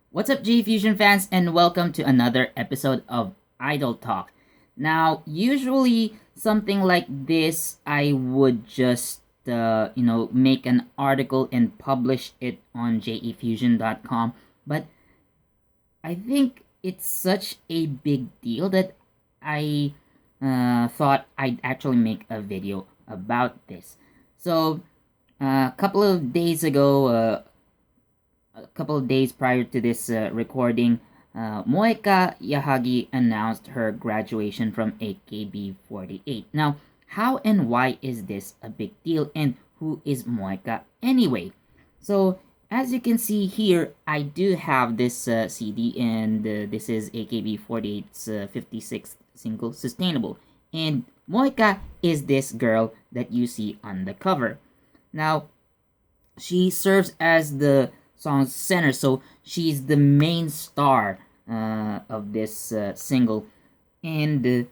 What's up, JEFusion fans, and welcome to another episode of Idol Talk. Now, usually something like this, I would just make an article and publish it on JEFusion.com. But I think it's such a big deal that I thought I'd actually make a video about this. So, a couple of days ago, a couple of days prior to this recording, Moeka Yahagi announced her graduation from AKB48. Now, how and why is this a big deal, and who is Moeka anyway? So, as you can see here, I do have this CD, and this is AKB48's 56th single, Sustainable. And Moeka is this girl that you see on the cover. Now, she serves as the song's center, so she's the main star of this single. And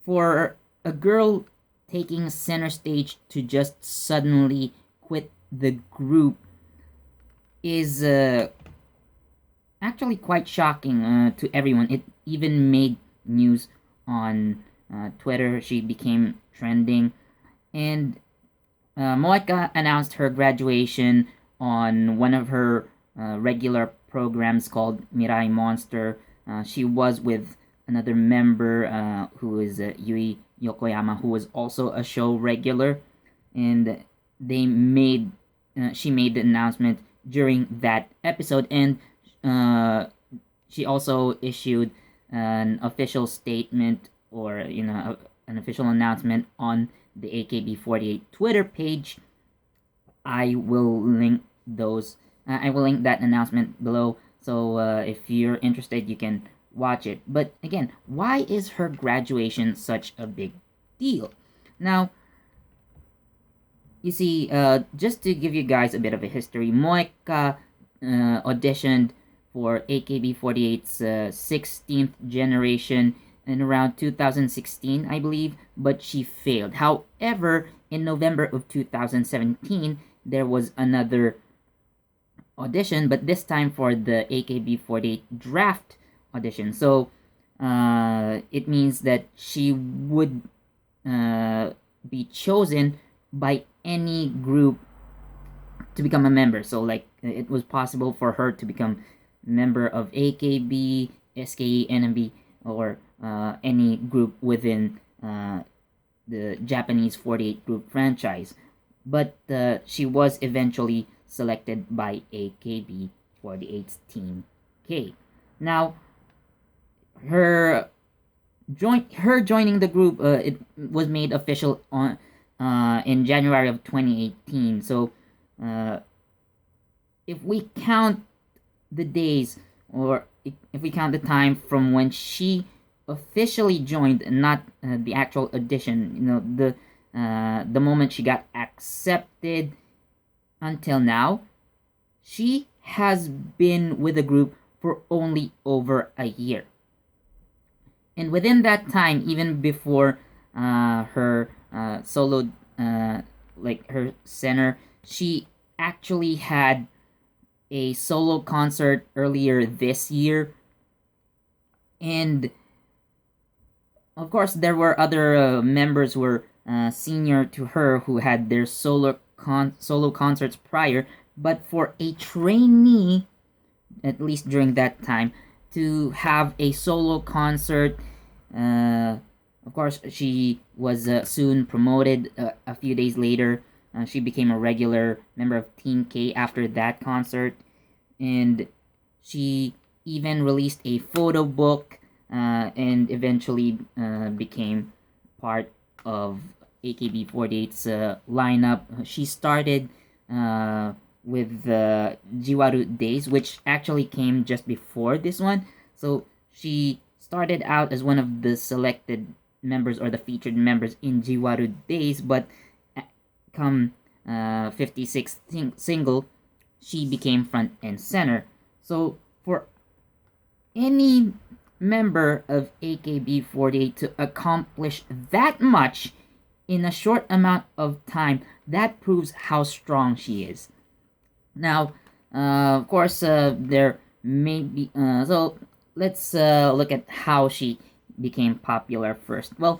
for a girl taking center stage to just suddenly quit the group is actually quite shocking to everyone. It even made news on Twitter. She became trending. And Moeka announced her graduation on one of her regular programs called Mirai Monster. She was with another member who is Yui Yokoyama, who was also a show regular, and she made the announcement during that episode, and she also issued an official statement, or an official announcement on the AKB48 Twitter page. I will link those. I will link that announcement below. So if you're interested, you can watch it. But again, why is her graduation such a big deal? Now, you see, just to give you guys a bit of a history, Moeka auditioned for AKB48's 16th generation in around 2016, I believe, but she failed. However, in November of 2017, there was another audition, but this time for the AKB48 draft audition. So it means that she would be chosen by any group to become a member. So like it was possible for her to become member of AKB, SKE, NMB, or any group within the Japanese 48 group franchise. But she was eventually selected by AKB48's Team K. Now, her joining the group, it was made official on in January of 2018. So if we count the days, or if we count the time from when she officially joined, not the actual audition, the moment she got accepted until now, she has been with the group for only over a year. And within that time, even before her solo, like her center, she actually had a solo concert earlier this year. And of course, there were other members who were senior to her who had their solo concerts prior. But for a trainee, at least during that time, to have a solo concert, of course, she was soon promoted. A few days later, she became a regular member of Team K after that concert, and she even released a photo book and eventually became part of AKB48's lineup. She started with the Jiwaru Days, which actually came just before this one. So she started out as one of the selected members, or the featured members in Jiwaru Days, but come 56th single, she became front and center. So for any member of AKB48 to accomplish that much in a short amount of time, that proves how strong she is. Now, of course, there maybe so let's look at how she became popular first. Well,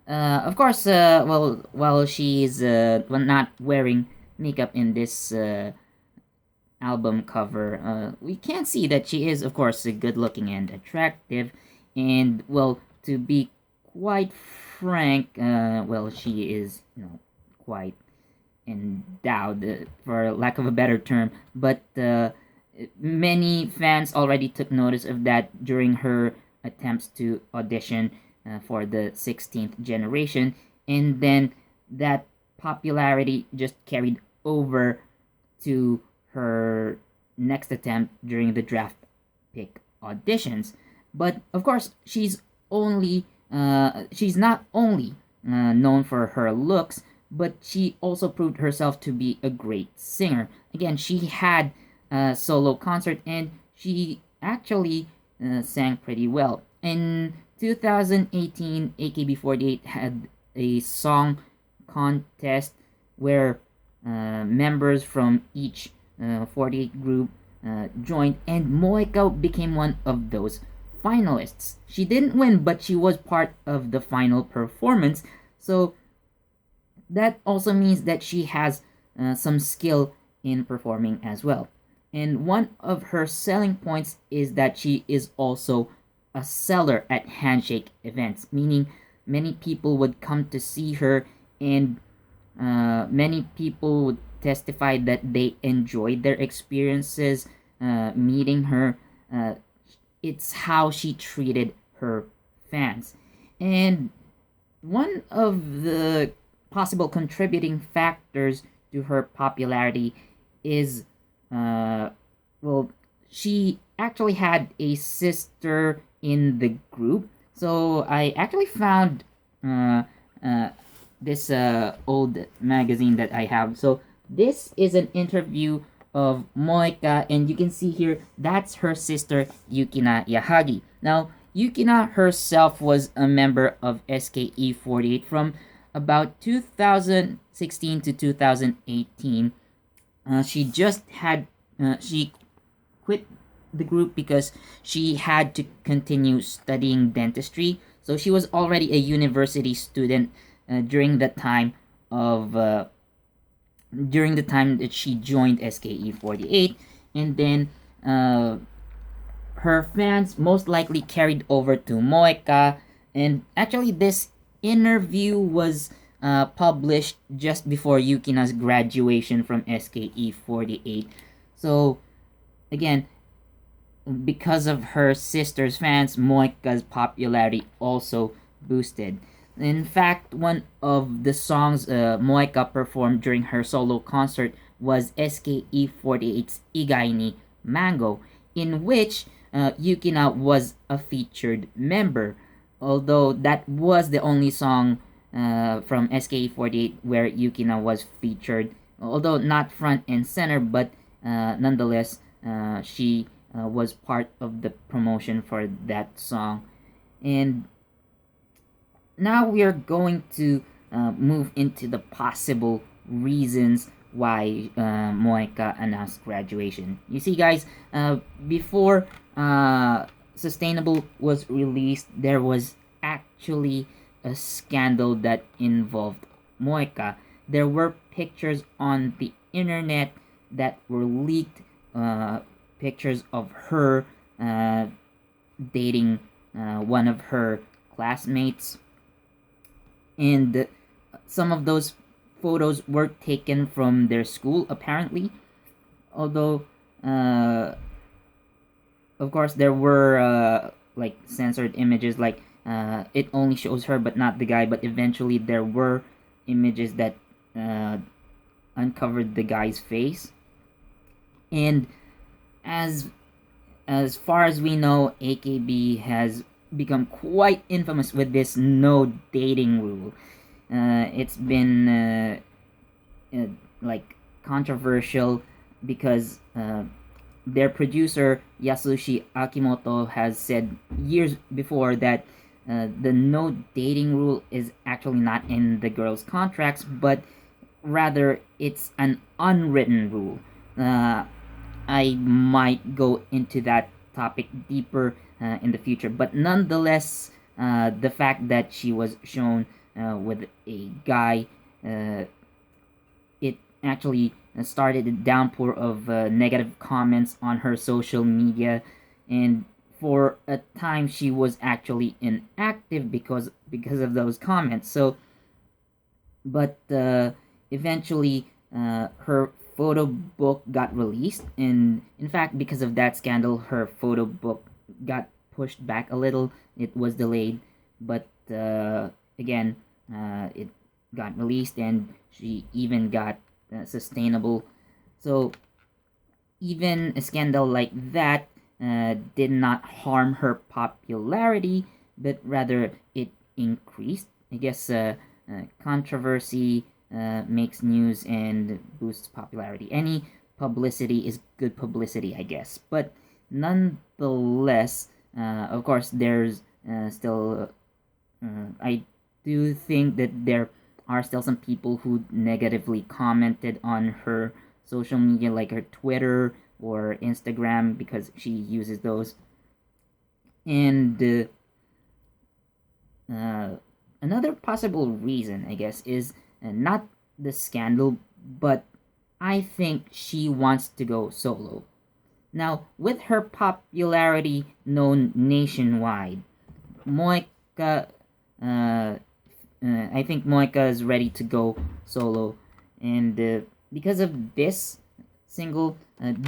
of course, well, while she's not wearing makeup in this album cover, we can see that she is, of course, good looking and attractive. And, well, to be quite frank, well, she is, quite endowed, for lack of a better term. But many fans already took notice of that during her attempts to audition for the 16th generation. And then that popularity just carried over to her next attempt during the draft pick auditions. But of course, she's not only known for her looks, but she also proved herself to be a great singer. Again, she had a solo concert and she actually sang pretty well. In 2018, AKB48 had a song contest where members from each 48 group joined, and Moeka became one of those finalists. She didn't win, but she was part of the final performance. So that also means that she has some skill in performing as well. And one of her selling points is that she is also a seller at handshake events, meaning many people would come to see her, and many people would testify that they enjoyed their experiences meeting her. It's how she treated her fans. And one of the possible contributing factors to her popularity is, well, she actually had a sister in the group. So I actually found this old magazine that I have. So this is an interview of Moeka, and you can see here that's her sister Moeka Yahagi. Now, Moeka herself was a member of SKE48 from about 2016 to 2018. She quit the group because she had to continue studying dentistry. So she was already a university student during the time that she joined SKE48, and then her fans most likely carried over to Moeka. And actually, this interview was published just before Yukina's graduation from SKE48. So, again, because of her sister's fans, Moeka's popularity also boosted. In fact, one of the songs Moeka performed during her solo concert was SKE48's Igay ni Mango, in which Yukina was a featured member. Although that was the only song from SKE48 where Yukina was featured, although not front and center, but nonetheless, she was part of the promotion for that song. And now we are going to move into the possible reasons why Moeka announced graduation. You see, guys, before Sustainable was released, there was actually a scandal that involved Moeka. There were pictures on the internet that were leaked, pictures of her dating one of her classmates, and some of those photos were taken from their school apparently, although of course there were like censored images, like it only shows her but not the guy, but eventually there were images that uncovered the guy's face. And as far as we know, AKB has become quite infamous with this no dating rule. It's been like controversial because their producer Yasushi Akimoto has said years before that the no dating rule is actually not in the girls' contracts, but rather it's an unwritten rule. I might go into that topic deeper in the future. But nonetheless, the fact that she was shown with a guy, uh, it actually started a downpour of negative comments on her social media, and for a time she was actually inactive because of those comments. So, but eventually, her photo book got released, and in fact, because of that scandal, her photo book got pushed back a little. It was delayed, but again, it got released, and she even got sustainable. So even a scandal like that did not harm her popularity, but rather it increased. I guess controversy makes news and boosts popularity. Any publicity is good publicity, I guess. But nonetheless, of course, there's still. I do think that there are still some people who negatively commented on her social media, like her Twitter or Instagram, because she uses those. And another possible reason, I guess, is not the scandal, but I think she wants to go solo. Now, with her popularity known nationwide, Moeka, uh, I think Moeka is ready to go solo, and because of this single,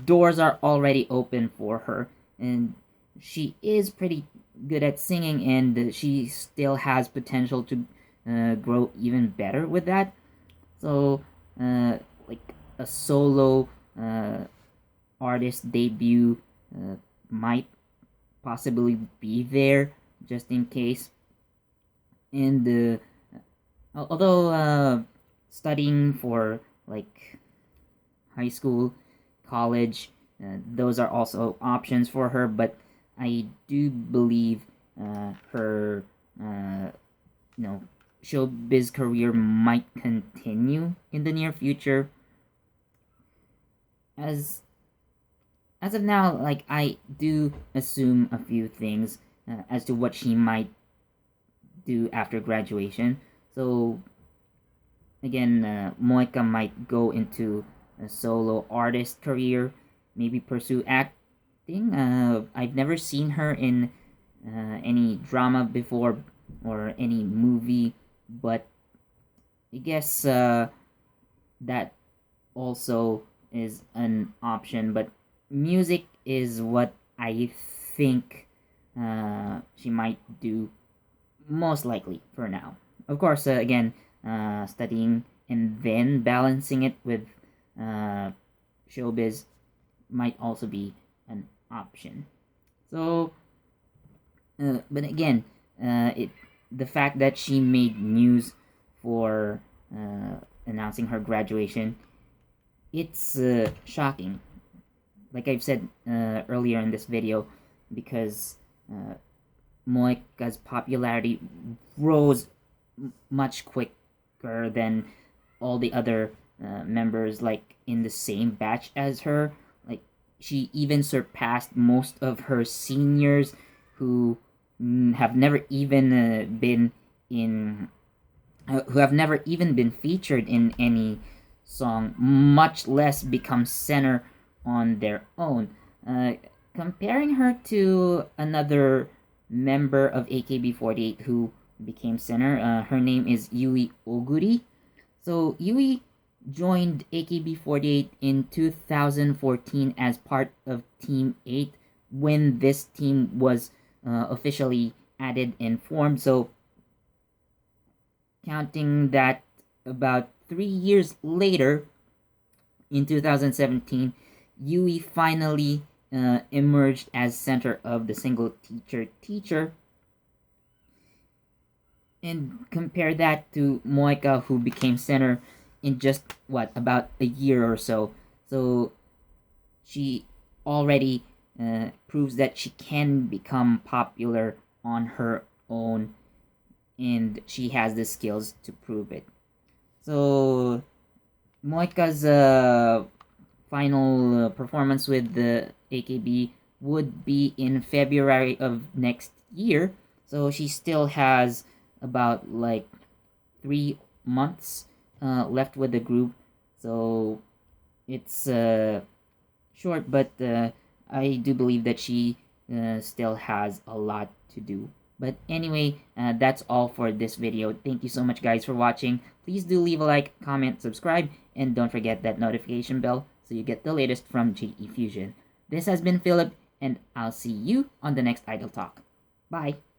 doors are already open for her, and she is pretty good at singing, and she still has potential to grow even better with that. So, like a solo artist debut might possibly be there just in case. And although studying for like high school, college, those are also options for her, but I do believe her you know showbiz career might continue in the near future. As as of now, like, I do assume a few things as to what she might do after graduation. So again, Moeka might go into a solo artist career, maybe pursue acting. I've never seen her in any drama before or any movie, but I guess that also is an option. But music is what I think she might do most likely for now. Of course, again, studying and then balancing it with uh, showbiz might also be an option. So, but again, it the fact that she made news for announcing her graduation, it's shocking. Like I've said earlier in this video, because uh, Moeka's popularity rose much quicker than all the other members, like in the same batch as her. Like, she even surpassed most of her seniors who have never even been in who have never even been featured in any song, much less become center on their own. Uh, Comparing her to another member of AKB48 who became center, her name is Yui Oguri. So Yui joined AKB48 in 2014 as part of Team 8 when this team was officially added and formed. So counting that, about 3 years later, in 2017, Yui finally emerged as center of the single teacher. And compare that to Moeka, who became center in just what, about a year or so. So she already proves that she can become popular on her own, and she has the skills to prove it. So Moeka's final performance with the AKB would be in February of next year. So she still has about like 3 months left with the group. So it's short, but I do believe that she still has a lot to do. But anyway, that's all for this video. Thank you so much, guys, for watching. Please do leave a like, comment, subscribe, and don't forget that notification bell so you get the latest from JEFusion. This has been Philip, and I'll see you on the next Idol Talk. Bye!